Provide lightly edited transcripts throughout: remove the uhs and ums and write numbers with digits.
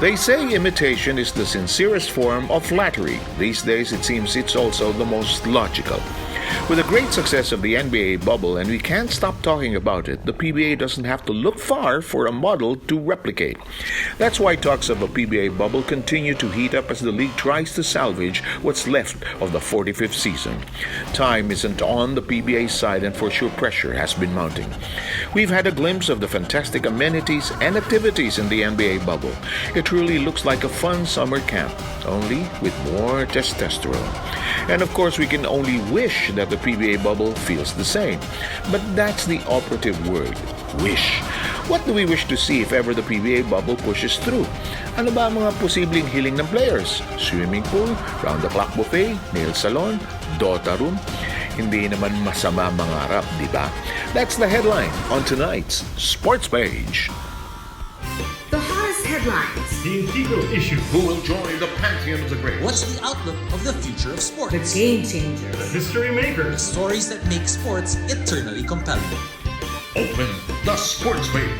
They say imitation is the sincerest form of flattery. These days, it seems it's also the most logical. With the great success of the NBA bubble, and we can't stop talking about it, the PBA doesn't have to look far for a model to replicate. That's why talks of a PBA bubble continue to heat up as the league tries to salvage what's left of the 45th season. Time isn't on the PBA side, and for sure pressure has been mounting. We've had a glimpse of the fantastic amenities and activities in the NBA bubble. It truly looks like a fun summer camp, only with more testosterone. And of course, we can only wish that the PBA bubble feels the same. But that's the operative word, wish. What do we wish to see if ever the PBA bubble pushes through? Ano ba ang mga posibleng hiling ng players? Swimming pool, round-the-clock buffet, nail salon, Dota room? Hindi naman masama mangarap, di ba? That's the headline on tonight's Sports Page. The hottest headlines. The integral issue. Who will join the pantheon of the great? What's the outlook of the future of sports? The game changers. The history The makers. stories that make sports eternally compelling. Open the Sports Page.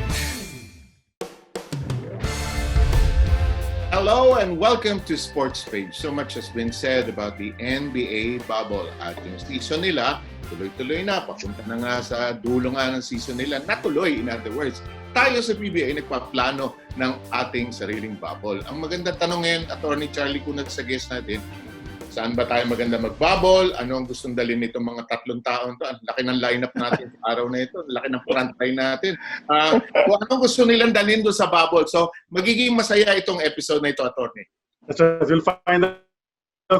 Hello and welcome to Sports Page. So much has been said about the NBA bubble at yung season nila. Tuloy-tuloy na. Papunta na nga sa dulo nga ng season nila. Natuloy, in other words. Tayo sa PBA nagpaplano ng ating sariling bubble. Ang magandang tanong ngayon, Attorney Charlie Cunat sa guest natin, saan ba tayo maganda mag-bubble? Ano ang gustong dalhin nitong mga 3 taon to? Ang laki ng lineup natin sa araw na ito. Ang laki ng front line natin. Kung anong gusto nilang dalhin doon sa bubble. So, magiging masaya itong episode na ito, Attorney. That's right. You'll find out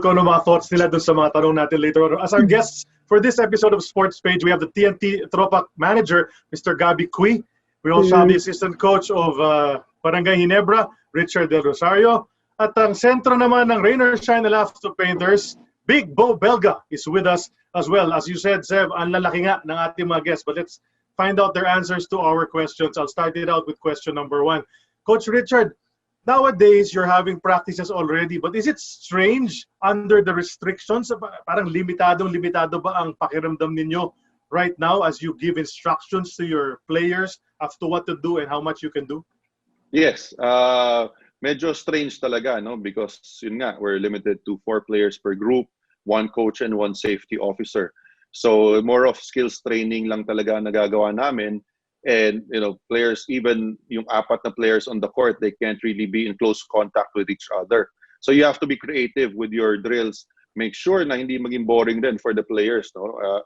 kung ano mga thoughts nila dun sa mga tanong natin later on. As our guests for this episode of Sports Page, we have the TNT KaTropa manager, Mr. Gabby Cui. We also have the assistant coach of Barangay Ginebra, Richard del Rosario. At ang sentro naman ng Rain or Shine Alasto Painters, Big Beau Belga is with us as well. As you said, Zev, ang lalaki nga ng ating mga guests. But let's find out their answers to our questions. I'll start it out with question number 1. Coach Richard, nowadays you're having practices already, but is it strange under the restrictions? Parang limitado ba ang pakiramdam ninyo right now as you give instructions to your players as to what to do and how much you can do? Yes, medyo strange talaga, no? Because yun nga, we're limited to 4 players per group, 1 coach and 1 safety officer. So more of skills training lang talaga nagagawa namin. And players, even yung 4 na players on the court, they can't really be in close contact with each other. So you have to be creative with your drills. Make sure na hindi maging boring din for the players, no?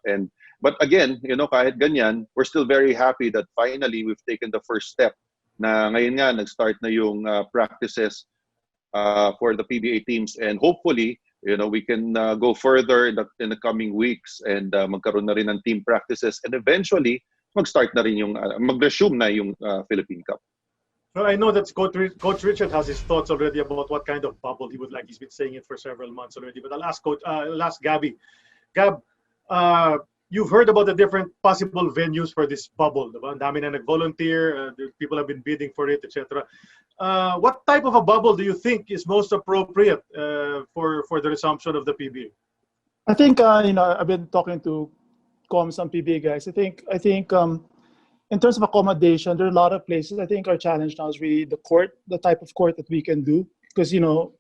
But again, kahit ganyan, we're still very happy that finally we've taken the first step. Na ngayon nga nag-start na yung practices for the PBA teams, and hopefully, we can go further in the coming weeks and magkaroon na rin ng team practices, and eventually mag-start na rin yung mag-resume na yung Philippine Cup. Well, I know that Coach Richard has his thoughts already about what kind of bubble he would like. He's been saying it for several months already. But I'll ask Gabby. Gab, you've heard about the different possible venues for this bubble. Diba? Ang dami na nag-volunteer. People have been bidding for it, etc. What type of a bubble do you think is most appropriate for the resumption of the PBA? I think I've been talking to some PBA guys. I think in terms of accommodation, there are a lot of places. I think our challenge now is really the court, the type of court that we can do. Because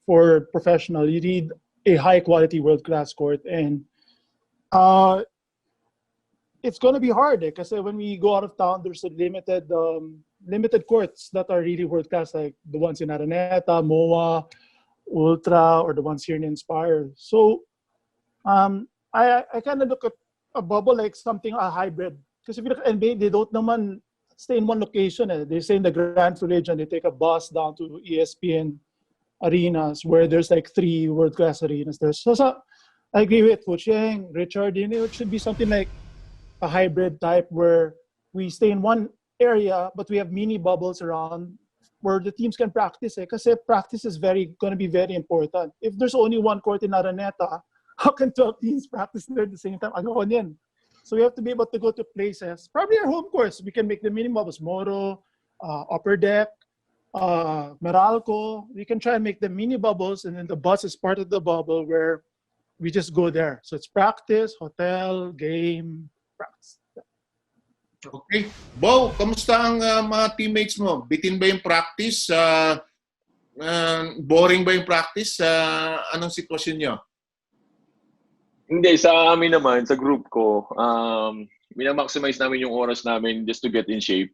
for professional, you need a high quality, world class court, and it's going to be hard because when we go out of town, there's a limited courts that are really world class, like the ones in Araneta, MOA, Ultra, or the ones here in Inspire. So I kind of look at a bubble like something a hybrid. Because if you look at NBA, they don't naman stay in one location. They stay in the Grand Village and they take a bus down to ESPN arenas where there's like 3 world class arenas there. So I agree with Coach Yang, Richard. It should be something like a hybrid type where we stay in one area, but we have mini bubbles around where the teams can practice. Because practice is going to be very important. If there's only one court in Araneta, how can 12 teams practice there at the same time? Agawan yan. So we have to be able to go to places, probably our home course. We can make the mini bubbles, Moro, Upper Deck, Meralco. We can try and make the mini bubbles, and then the bus is part of the bubble where we just go there. So it's practice, hotel, game, practice. Okay. Beau, kamusta ang mga teammates mo? Bitin ba yung practice? Boring ba yung practice? Anong sitwasyon nyo? Hindi, sa amin naman, sa group ko, minamaximize namin yung oras namin just to get in shape.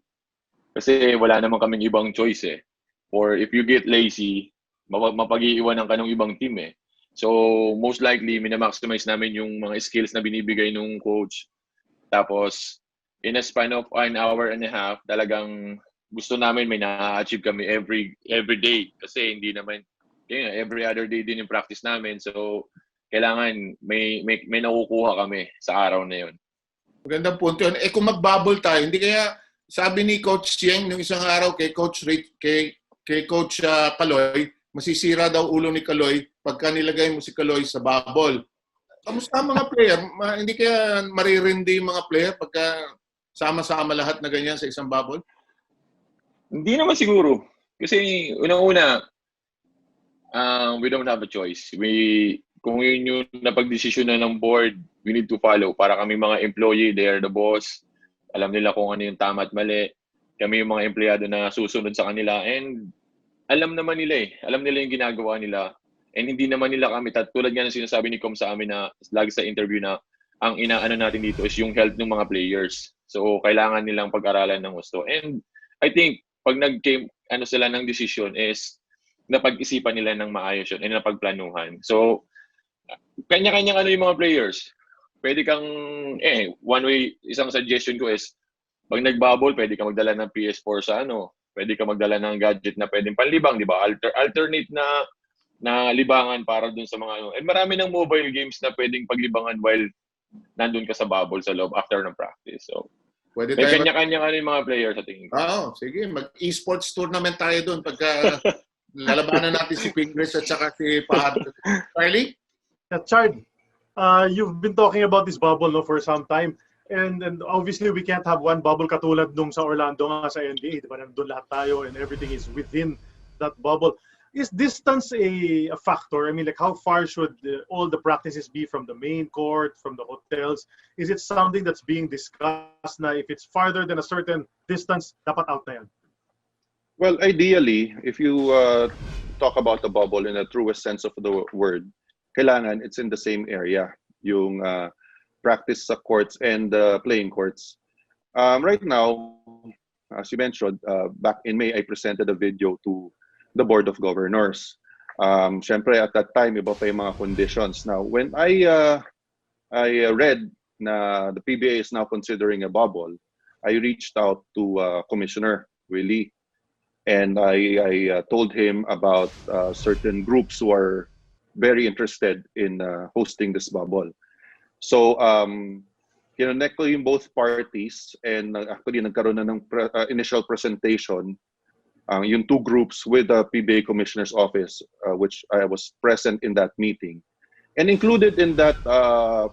Kasi wala naman kaming ibang choice eh. Or if you get lazy, mapag-iiwanan ka ng ibang team eh. So, most likely, minamaximize namin yung mga skills na binibigay nung coach. Tapos, in a span of 1.5 hours, talagang gusto namin may na-achieve kami every day. Kasi hindi naman, every other day din yung practice namin. So, kailangan may nakukuha kami sa araw na yun. Magandang punto yun. Kung mag-bubble tayo, hindi kaya sabi ni Coach Chieng nung isang araw kay Coach Kaloy, masisira daw ulo ni Kaloy pagka nilagay mo si Kaloy sa bubble. Kamusta mga player? Hindi kaya maririndi yung mga player pagka sama-sama lahat na ganyan sa isang bubble? Hindi naman siguro. Kasi unang-una, we don't have a choice. Kung yun yung napag-desisyon na ng board, we need to follow. Para kami mga employee, they are the boss. Alam nila kung ano yung tama at mali. Kami yung mga empleyado na susunod sa kanila. And alam naman nila eh. Alam nila yung ginagawa nila. And hindi naman nila kami, tulad nga ng sinasabi ni Com sa amin na lagi sa interview na ang inaano natin dito is yung health ng mga players. So, kailangan nilang pag-aralan ng gusto. And I think, pag sila ng decision is napag-isipan nila ng maayos yun and napagplanuhan. So, kanya-kanya yung mga players. Pwede kang, isang suggestion ko is, pag nag-bubble, pwede kang magdala ng PS4 sa pwede kang magdala ng gadget na pwedeng panlibang, di ba? Alternate na libangan para dun sa mga And marami ng mobile games na pwedeng paglibangan while nandun ka sa bubble sa loob after ng practice. So, pwede may tayo kanya-kanya yung mga players sa tingin ko. Sige. Mag-esports tournament tayo dun pagka lalabanan natin si Pingles at saka si Pahad. Charlie? Chard, you've been talking about this bubble for some time. And obviously, we can't have one bubble katulad nung sa Orlando nga sa NBA. Diba? Nandun lahat tayo and everything is within that bubble. Is distance a factor? I mean, like how far should all the practices be from the main court, from the hotels? Is it something that's being discussed na if it's farther than a certain distance, dapat out na yan? Well, ideally, if you talk about the bubble in the truest sense of the word, kailangan it's in the same area, yung practice sa courts and playing courts. Right now, as you mentioned, back in May, I presented a video to the Board of Governors. Syempre, at that time, iba pa yung mga conditions. Now, when I read na the PBA is now considering a bubble, I reached out to Commissioner Willie, and I told him about certain groups who are very interested in hosting this bubble. So, kinonect ko yung both parties and actually nagkaroon na ng initial presentation yung two groups with the PBA Commissioner's Office, which I was present in that meeting. And included in that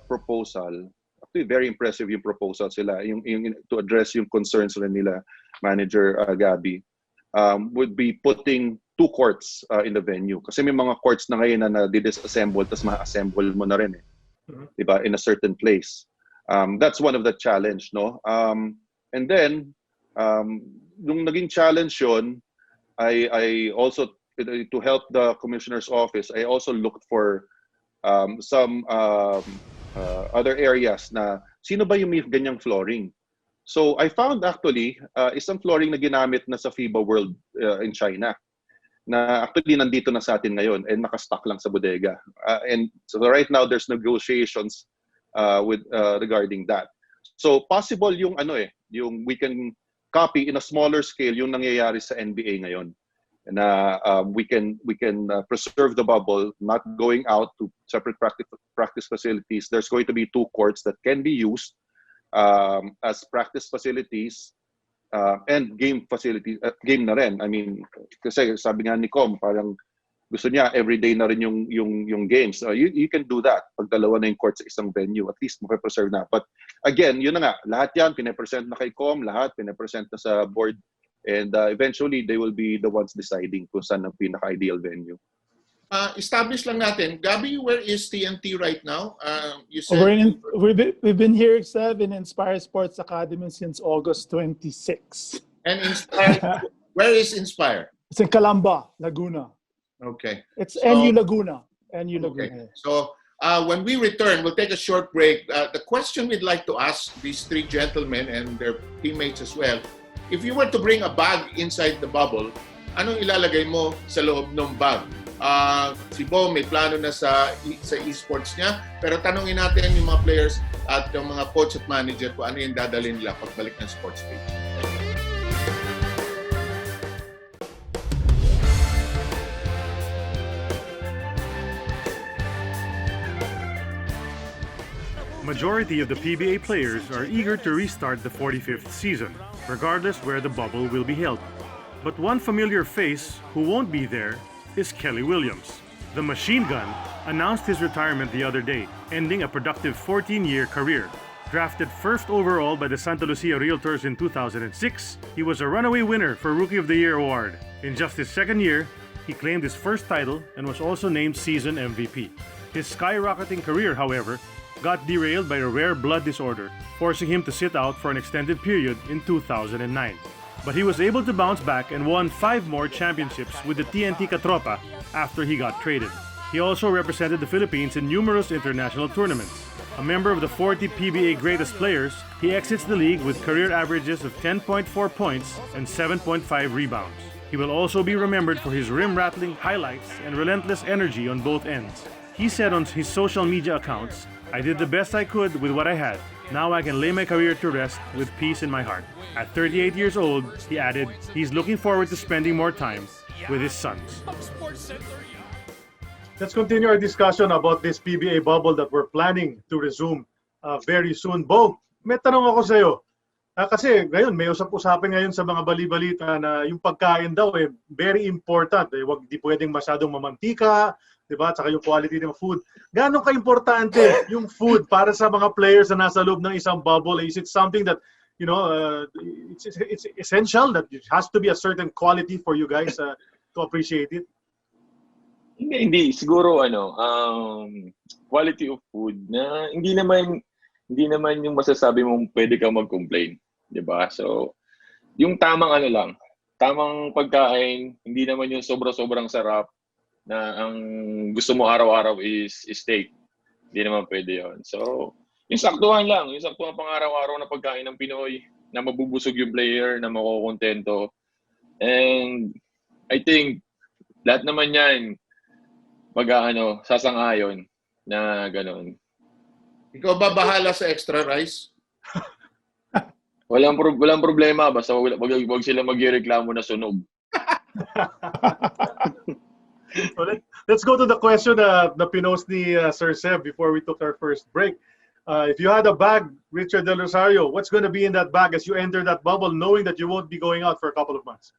proposal, actually very impressive yung proposal sila, yung to address yung concerns nila, Manager Gabby, would be putting 2 courts in the venue. Kasi may mga courts na ngayon na disassemble, tapos ma-assemble mo na rin diba, in a certain place. That's one of the challenge, no? And then, nung naging challenge yun, I also, to help the Commissioner's Office, I also looked for some other areas na sino ba yung may ganyang flooring. So I found actually isang flooring na ginamit na sa FIBA World in China, na actually nandito na sa atin ngayon and nakastock lang sa bodega. And so right now there's negotiations with regarding that. So possible yung yung we can copy in a smaller scale yung nangyayari sa NBA ngayon. Na we can preserve the bubble, not going out to separate practice facilities. There's going to be 2 courts that can be used as practice facilities and game facilities. Game na rin. I mean, kasi sabi nga ni Com, parang gusto niya everyday na rin yung games. You can do that. Pag dalawa na yung court sa isang venue, at least mape-preserve na. But again, yun na nga, lahat yan pinapresent na kay Com, lahat pinapresent na sa board, and eventually they will be the ones deciding kung saan ang pinaka-ideal venue. Establish lang natin, Gabby, where is TNT right now? You said we've been here, Seb, in Inspire Sports Academy since August 26. And Inspire, where is Inspire? It's in Calamba, Laguna. Okay. It's So- NU Laguna. NU Laguna. Okay. So when we return, we'll take a short break. The question we'd like to ask these three gentlemen and their teammates as well, if you were to bring a bag inside the bubble, anong ilalagay mo sa loob ng bag? Si Beau may plano na sa esports niya, pero tanungin natin yung mga players at yung mga coach at manager kung ano yung dadalhin nila pagbalik ng sports page. Majority of the PBA players are eager to restart the 45th season, regardless where the bubble will be held. But one familiar face who won't be there is Kelly Williams. The machine gun announced his retirement the other day, ending a productive 14-year career. Drafted first overall by the Santa Lucia Realtors in 2006, he was a runaway winner for Rookie of the Year award. In just his second year, he claimed his first title and was also named season MVP. His skyrocketing career, however, got derailed by a rare blood disorder, forcing him to sit out for an extended period in 2009. But he was able to bounce back and won 5 more championships with the TNT KaTropa after he got traded. He also represented the Philippines in numerous international tournaments. A member of the 40 PBA greatest players, he exits the league with career averages of 10.4 points and 7.5 rebounds. He will also be remembered for his rim-rattling highlights and relentless energy on both ends. He said on his social media accounts, "I did the best I could with what I had. Now I can lay my career to rest with peace in my heart." At 38 years old, he added he's looking forward to spending more time with his sons. Let's continue our discussion about this PBA bubble that we're planning to resume very soon. Beau, may tanong ako sa iyo. Kasi ngayon, may usap-usapin ngayon sa mga bali-balita na yung pagkain daw very important. Di pwedeng masyadong mamantika, di ba? Tsaka yung quality ng food. Gaano ka-importante yung food para sa mga players na nasa loob ng isang bubble? Is it something that, you know, it's essential that it has to be a certain quality for you guys to appreciate it? Hindi. Siguro, quality of food na hindi naman yung masasabi mong pwede kang mag-complain. Diba? So, yung tamang tamang pagkain, hindi naman yung sobrang sarap na ang gusto mo araw-araw is steak. Hindi naman pwede yun. So, yung saktuhan pang araw-araw na pagkain ng Pinoy, na mabubusog yung player, na makukontento. And I think, lahat naman yan, sasang-ayon na gano'n. Ikaw ba bahala sa extra rice? Walang problema, basta wag sila magreklamo na sunog. Well, let's go to the question na pinost ni Sir Seb before we took our first break. If you had a bag, Richard del Rosario, what's going to be in that bag as you enter that bubble knowing that you won't be going out for a couple of months?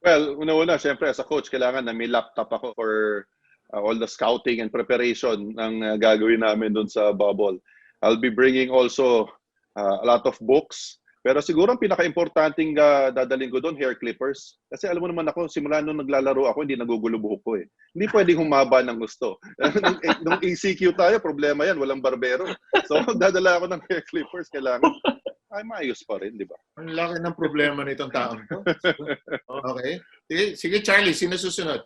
Well, una-una, syempre, as a coach, kailangan na may laptop ako for all the scouting and preparation ng gagawin namin doon sa bubble. I'll be bringing also a lot of books. Pero siguro ang pinaka-importanting dadalhin ko doon, hair clippers. Kasi alam mo naman ako, simula nung naglalaro ako, hindi nagugulo buhok ko eh. Hindi pwedeng humaba ng gusto. Nung ECQ tayo, problema yan, walang barbero. So, dadala ako ng hair clippers, kailangan. Ay, maayos pa rin, di ba? Ang laki ng problema nitong taong to. Okay. Sige, Charlie, sino susunod?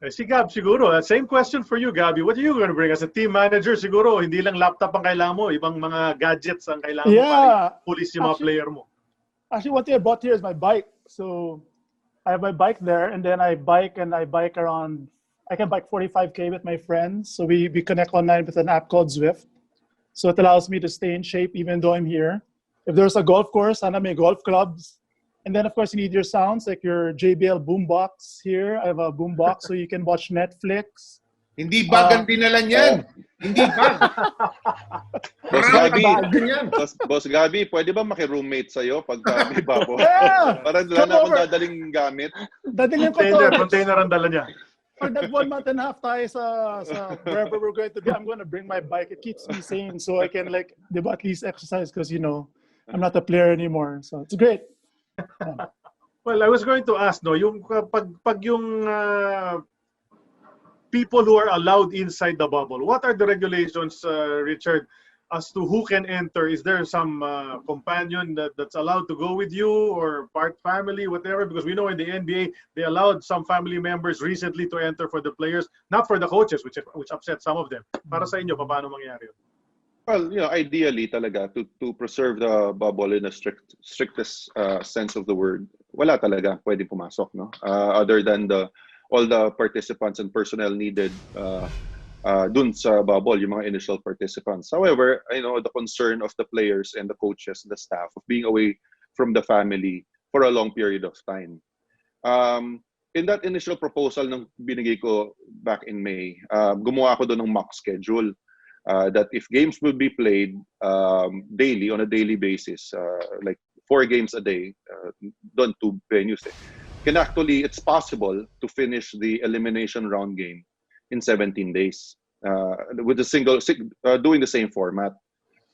Si Gab, siguro. Same question for you, Gabby. What are you going to bring? As a team manager, siguro, hindi lang laptop ang kailangan mo. Ibang mga gadgets ang kailangan mo para police yung mga player mo. Actually, one thing I brought here is my bike. So I have my bike there, and then I bike around. I can bike 45K with my friends. So we connect online with an app called Zwift. So it allows me to stay in shape even though I'm here. If there's a golf course, sana may golf clubs. And then, of course, you need your sounds, like your JBL boombox here. I have a boombox so you can watch Netflix. Hindi bag ang dinala niyan. Hindi bag. Boss Gabby, pwede ba maki-roommate sa'yo pag may babo? Yeah! Parang wala na akong dadaling gamit. Dadalhin ko to. Container ang dala niya. For that 1 month and a half tayo sa wherever we're going to be, I'm going to bring my bike. It keeps me sane so I can, like, at least exercise because, you know, I'm not a player anymore. So it's great. Well, I was going to ask, no, yung pag yung people who are allowed inside the bubble, what are the regulations, Richard? as to who can enter? Is there some companion that's allowed to go with you, or part family, whatever? Because we know in the NBA, they allowed some family members recently to enter for the players, not for the coaches, which upset some of them. Para sa inyo, paano mangyari yun? Well, ideally talaga to preserve the bubble in a strictest sense of the word, wala talaga pwede pumasok, no? Other than all the participants and personnel needed dun sa bubble, yung mga initial participants. However, the concern of the players and the coaches and the staff of being away from the family for a long period of time. In that initial proposal ng binigay ko back in May, gumawa ako doon ng mock schedule. That if games will be played daily, on a daily basis, like 4 games a day, done 2 venues, it's possible to finish the elimination round game in 17 days with doing the same format.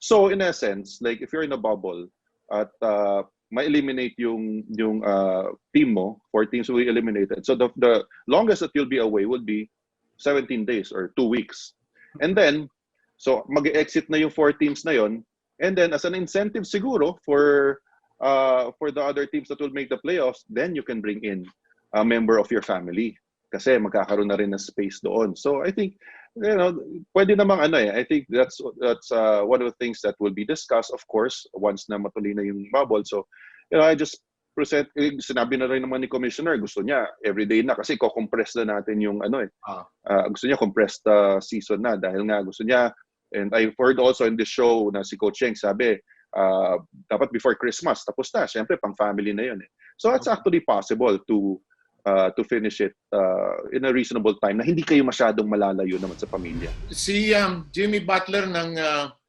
So in essence, like if you're in a bubble at ma-eliminate yung team mo, 4 teams will be eliminated. So the longest that you'll be away would be 17 days or 2 weeks. And then, so mag-exit na yung 4 teams na yon, and then as an incentive siguro for the other teams that will make the playoffs, then you can bring in a member of your family kasi magkakaroon na rin ng space doon. So I think pwede namang I think that's one of the things that will be discussed, of course, once na matuloy na yung bubble. So I just present, sinabi na rin naman ni Commissioner, gusto niya everyday na kasi ko-compress na natin yung gusto niya compressed season na dahil nga gusto niya. And I heard also in this show na si Coach Cheng sabi, dapat before Christmas, tapos na. Siyempre, pang family na yun. So it's actually possible to finish it in a reasonable time na hindi kayo masyadong malalayo naman sa pamilya. Si Jimmy Butler ng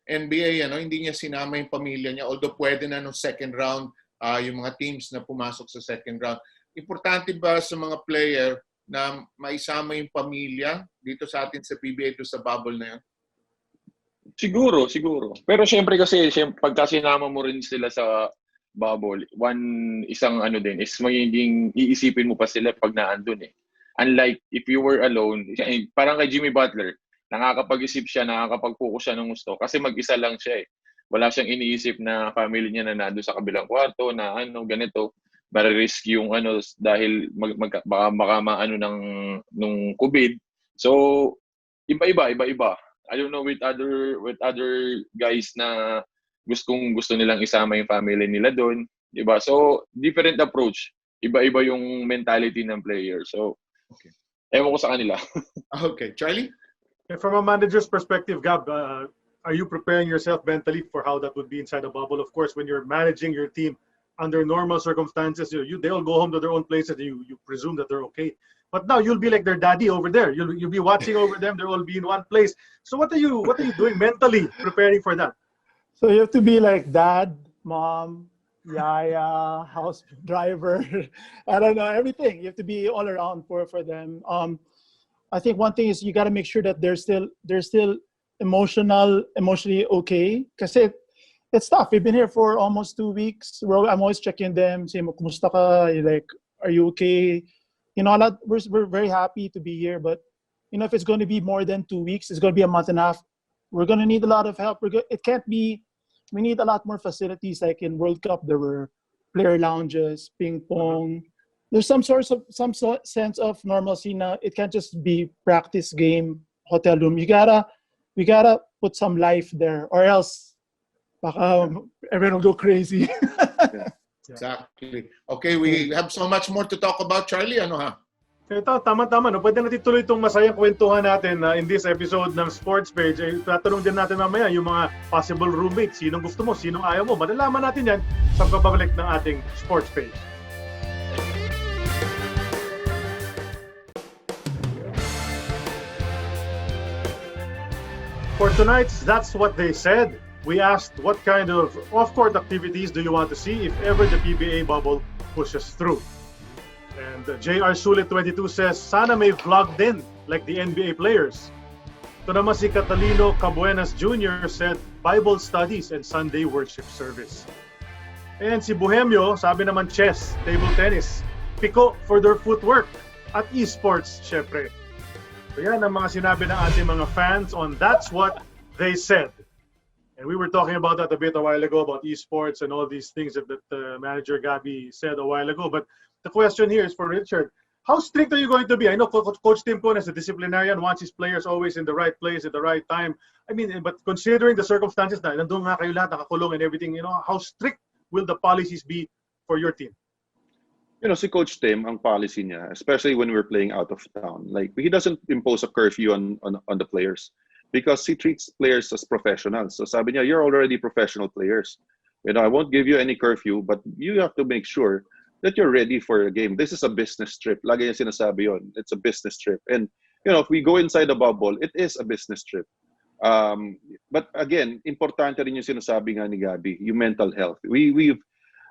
NBA, hindi niya sinama yung pamilya niya, although pwede na no second round yung mga teams na pumasok sa second round. Importante ba sa mga player na maisama yung pamilya dito sa atin sa PBA, ito sa bubble na yan? Siguro. Pero syempre kasi pagka sinama mo rin sila sa bubble, isang din is magiging iisipin mo pa sila pag naandun eh. Unlike if you were alone, parang kay Jimmy Butler, nakakapag-isip siya, nakakapag-focus siya ng gusto kasi mag-isa lang siya eh. Wala siyang iniisip na family niya na nandun sa kabilang kwarto na ganito, maririsk yung dahil baka maano nung COVID. So iba-iba. I don't know with other guys na gusto nilang isama yung family nila doon, diba? So different approach, iba-iba yung mentality ng player. So ewan ko sa kanila. Okay, Charlie? From a manager's perspective, Gab, are you preparing yourself mentally for how that would be inside a bubble? Of course, when you're managing your team under normal circumstances, they'll go home to their own places. You presume that they're okay. But now you'll be like their daddy over there. You'll be watching over them. They'll all be in one place. So what are you doing mentally preparing for that? So you have to be like dad, mom, yaya, house driver. I don't know, everything. You have to be all around for them. I think one thing is you got to make sure that they're still emotionally okay. Kasi it's tough. We've been here for almost 2 weeks. I'm always checking them, saying, "Kumusta ka? Like, are you okay?" We're very happy to be here, but if it's going to be more than 2 weeks, it's going to be a month and a half. We're going to need a lot of help. We need a lot more facilities. Like in World Cup, there were player lounges, ping pong. There's some sense of normalcy now. It can't just be practice game, hotel room. We gotta put some life there, or else everyone will go crazy. Exactly. Okay, we have so much more to talk about, Charlie. Ito, tama-tama. No? Pwede natin tuloy itong masayang kwentuhan natin in this episode ng Sports Page. Tatanong din natin mamaya yung mga possible roommates. Sinong gusto mo, sinong ayaw mo. Malalaman natin yan sa pagbabalik ng ating Sports Page. For tonight's That's What They Said, we asked what kind of off-court activities do you want to see if ever the PBA bubble pushes through. And JR Sulit 22 says, sana may vlog din like the NBA players. Ito naman si Catalino Cabuenas Jr. said, Bible studies and Sunday worship service. And si Bohemio, sabi naman chess, table tennis, piko for their footwork, at esports, syempre. So yan ang mga sinabi ng ating mga fans on That's What They Said. And we were talking about that a bit a while ago about esports and all these things that manager Gabby said a while ago. But the question here is for Richard. How strict are you going to be? I know Coach Tim Cohn as a disciplinarian wants his players always in the right place at the right time. I mean, but considering the circumstances na nandun nga kayo lahat nakakulong and everything, how strict will the policies be for your team? Si Coach Tim, ang policy niya, especially when we're playing out of town, like he doesn't impose a curfew on the players because he treats players as professionals. So sabi niya, you're already professional players. I won't give you any curfew, but you have to make sure that you're ready for a game. This is a business trip. Lagi niya sinasabi yun. It's a business trip. And, if we go inside the bubble, it is a business trip. But again, importante rin yung sinasabi nga ni Gabby, yung mental health. We've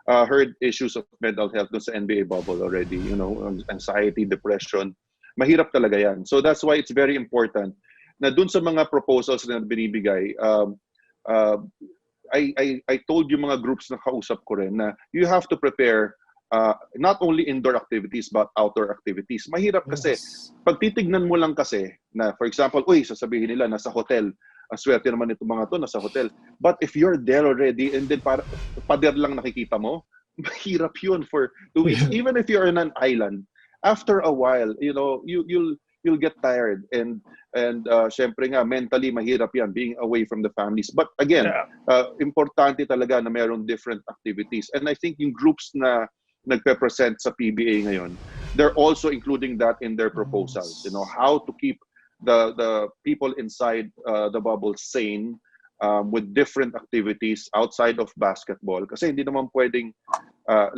heard issues of mental health dun sa NBA bubble already. Anxiety, depression. Mahirap talaga yan. So that's why it's very important na dun sa mga proposals na binibigay, I told yung mga groups na kausap ko rin na you have to prepare not only indoor activities but outdoor activities. Mahirap kasi, pag titignan mo lang kasi na, for example, sasabihin nila, nasa hotel, ang swerte naman itong mga to, nasa hotel. But if you're there already and then pader lang nakikita mo, mahirap yun for 2 weeks. Even if you're in an island, after a while, you'll get tired and syempre nga mentally mahirap yan being away from the families. But again, importante talaga na mayroong different activities. And I think yung groups na nagpe-present sa PBA ngayon, they're also including that in their proposals. How to keep the people inside the bubble sane with different activities outside of basketball. Kasi hindi naman pwedeng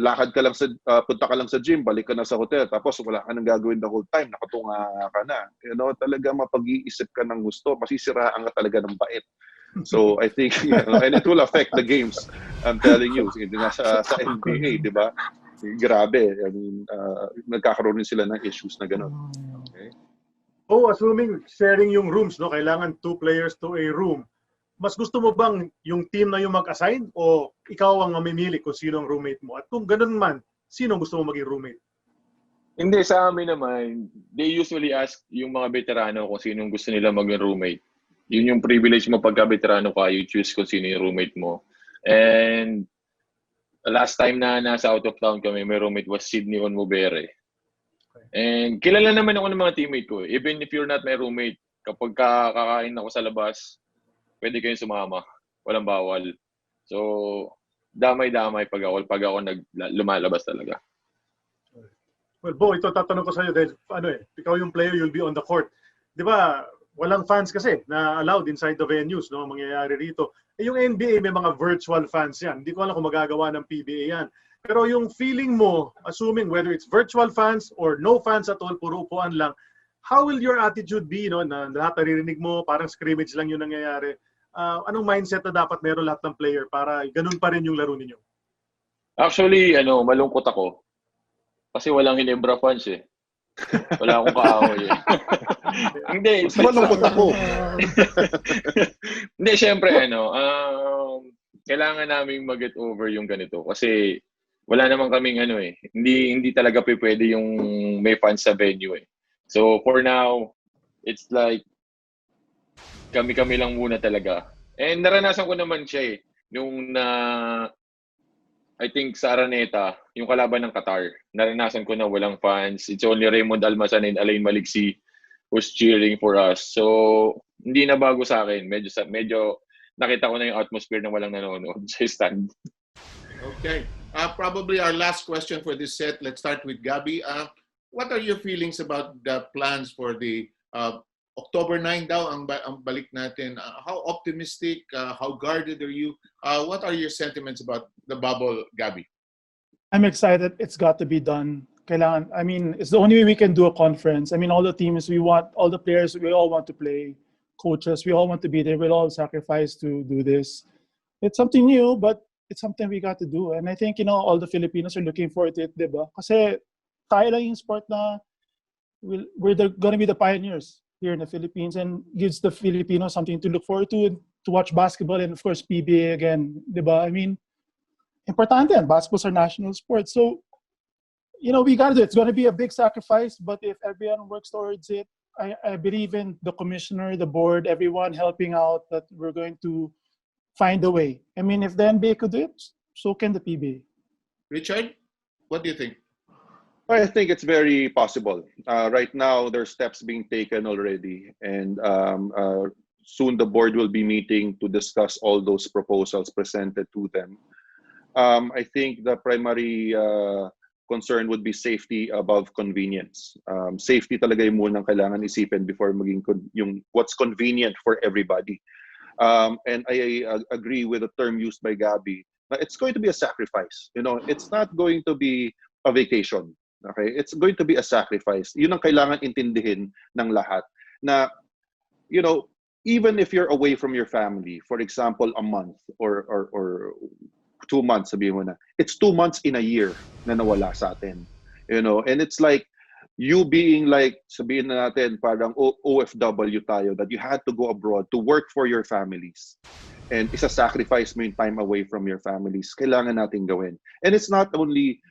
lakad ka lang punta ka lang sa gym, balik ka na sa hotel, tapos wala ka nang gagawin the whole time, nakatunga ka na. Talaga mapag-iisip ka ng gusto, masisiraan ka talaga ng bait. So I think, and it will affect the games. I'm telling you, sa NBA, di ba? Grabe. I mean, nagkakaroon rin sila ng issues na gano'n. Okay? Assuming sharing yung rooms, kailangan 2 players to a room. Mas gusto mo bang yung team na yung mag-assign o ikaw ang mamimili kung sino ang roommate mo? At kung ganun man, sino gusto mo maging roommate? Hindi, sa amin naman, they usually ask yung mga veterano kung sino gusto nila maging roommate. Yun yung privilege mo pagka veterano ka, you choose kung sino yung roommate mo. And last time na nasa out of town kami, my roommate was Sydney Onmubere. And kilala naman ako ng mga teammate ko. Even if you're not my roommate, kapag kakain ako sa labas, pwede kayong sumama. Walang bawal. So, damay-damay pag ako lumalabas talaga. Well, Bo, ito tatanong ko sa iyo dahil ikaw yung player, you'll be on the court. 'Di ba? Walang fans kasi na allowed inside the venues, mangyayari rito. Yung NBA may mga virtual fans yan. Hindi ko alam kung magagawa ng PBA yan. Pero yung feeling mo, assuming whether it's virtual fans or no fans at all, puro upuan lang, how will your attitude be, na lahat naririnig mo, parang scrimmage lang yung nangyayari? Anong mindset na dapat meron lahat ng player para ganun pa rin yung laro ninyo? Actually, malungkot ako. Kasi walang Ginebra fans eh. Wala akong kaaway eh. Hindi. Malungkot ako. Hindi, syempre, kailangan namin mag-get over yung ganito. Kasi wala naman kaming hindi talaga pwede yung may fans sa venue eh. So, for now, it's like, kami-kami lang muna talaga. And naranasan ko naman siya eh. Nung I think sa Araneta, yung kalaban ng Qatar, naranasan ko na walang fans. It's only Raymond Almasan and Alain Maliksi who's cheering for us. So, hindi na bago sa akin. Medyo nakita ko na yung atmosphere na walang nanonood sa stand. Okay. Probably our last question for this set. Let's start with Gabby. What are your feelings about the plans for the October 9 daw ang balik natin? How optimistic? How guarded are you? What are your sentiments about the bubble, Gabby? I'm excited. It's got to be done. It's the only way we can do a conference. All the teams, all the players, we all want to play. Coaches, we all want to be there. We'll all sacrifice to do this. It's something new, but it's something we got to do. And I think, all the Filipinos are looking forward to it, diba? Kasi tayo lang yung sport na we're going to be the pioneers here in the Philippines and gives the Filipinos something to look forward to watch basketball and, of course, PBA again, diba? Importante yan. Basketball's our national sport. So, we got to do it. It's going to be a big sacrifice, but if everyone works towards it, I believe in the commissioner, the board, everyone helping out, that we're going to find a way. I mean, if the NBA could do it, so can the PBA. Richard, what do you think? I think it's very possible. Right now, there are steps being taken already, and soon the board will be meeting to discuss all those proposals presented to them. I think the primary concern would be safety above convenience. Safety talaga yung munang kailangan isipin before maging yung what's convenient for everybody. And I agree with the term used by Gabby. It's going to be a sacrifice. It's not going to be a vacation. Okay, it's going to be a sacrifice. Yun ang kailangan intindihin ng lahat. Na, even if you're away from your family, for example, a month or 2 months, sabihin mo na, it's 2 months in a year na nawala sa atin. And it's like you being like, sabihin na natin, parang OFW tayo, that you had to go abroad to work for your families. And isa-sacrifice mo yung time away from your families. Kailangan natin gawin. And it's not only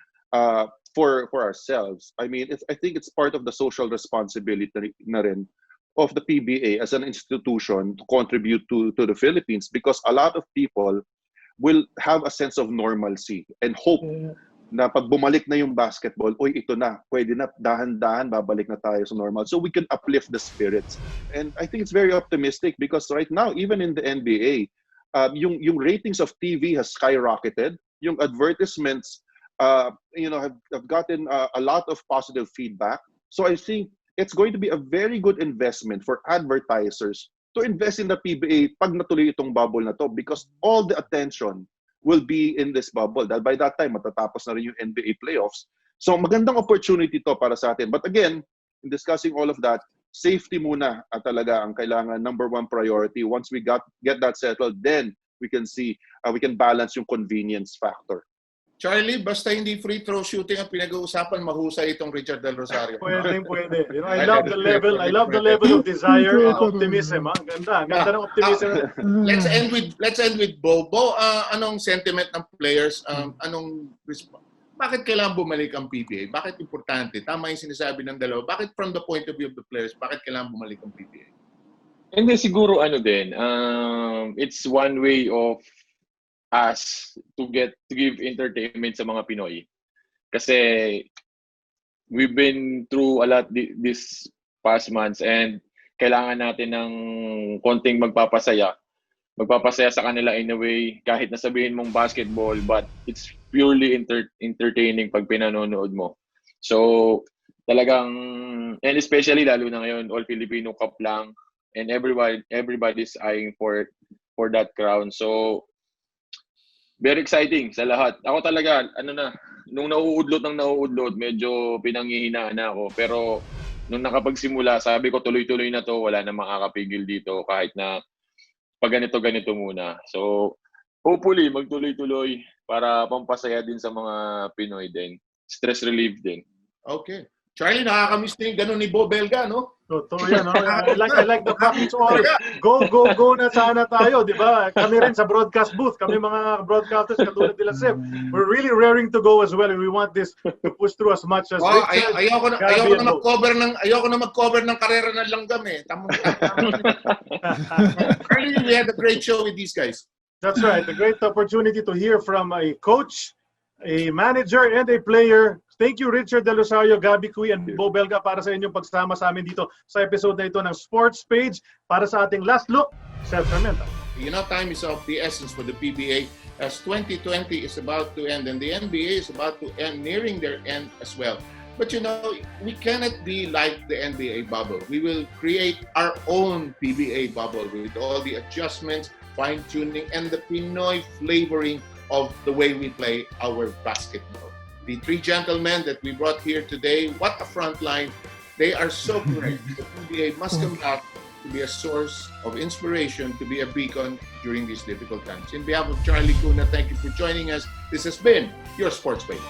for ourselves. I mean, I think it's part of the social responsibility na rin of the PBA as an institution to contribute to the Philippines, because a lot of people will have a sense of normalcy and hope na pag bumalik na yung basketball, ito na, pwede na, dahan-dahan, babalik na tayo sa normal. So we can uplift the spirits. And I think it's very optimistic because right now, even in the NBA, yung ratings of TV has skyrocketed. Yung advertisements have gotten a lot of positive feedback. So I think it's going to be a very good investment for advertisers to invest in the PBA pag natuloy itong bubble na to, because all the attention will be in this bubble. Dahil by that time, matatapos na rin yung NBA playoffs. So magandang opportunity to para sa atin. But again, in discussing all of that, safety muna at talaga ang kailangan number one priority. Once we get that settled, then we can see, we can balance yung convenience factor. Charlie, basta hindi free throw shooting ang pinag-uusapan, mahusay itong Richard del Rosario. Pwede. I love the level of desire and optimism. Ang ganda ng optimism. Let's end with Beau. Beau, anong sentiment ng players? Bakit kailangan bumalik ang PBA? Bakit importante? Tama yung sinasabi ng dalawa. Bakit from the point of view of the players, bakit kailangan bumalik ang PBA? Hindi, siguro it's one way of us to give entertainment sa mga Pinoy. Kasi we've been through a lot this past months and kailangan natin ng konting magpapasaya sa kanila in a way, kahit nasabihin mong basketball, but it's purely entertaining pag pinanonood mo. So talagang, and especially lalo na ngayon, all Filipino Cup lang, and everybody's eyeing for that crown. So very exciting sa lahat. Ako talaga, nung nauudlot, medyo pinanghihinaan na ako. Pero nung nakapagsimula, sabi ko tuloy-tuloy na to, wala na makakapigil dito kahit na pag ganito muna. So hopefully magtuloy-tuloy para pampasaya din sa mga Pinoy din. Stress relief din. Okay. Charlie, nakakamiss na yung ganun ni Beau Belga, no? Totoo yan. I like the fact it's all go na sana tayo, di ba? Kami rin sa broadcast booth, kami mga broadcasters katulad nila Seb. We're really raring to go as well, and we want this to push through as much as Richard. Ayoko na mag-cover ng karera ng langgam eh. Charlie, we had a great show with these guys. That's right. A great opportunity to hear from a coach, a manager, and a player. Thank you, Richard del Rosario, Gabby Cui, and Beau Belga para sa inyong pagsama sa amin dito sa episode na ito ng Sports Page para sa ating last look sa Fermenta. Time is of the essence for the PBA as 2020 is about to end and the NBA is about to end, nearing their end as well. But we cannot be like the NBA bubble. We will create our own PBA bubble with all the adjustments, fine-tuning, and the Pinoy flavoring of the way we play our basketball. The three gentlemen that we brought here today, what a front line. They are so great. The PBA must come back to be a source of inspiration, to be a beacon during these difficult times. In behalf of Charlie Kuna, thank you for joining us. This has been your Sports Page.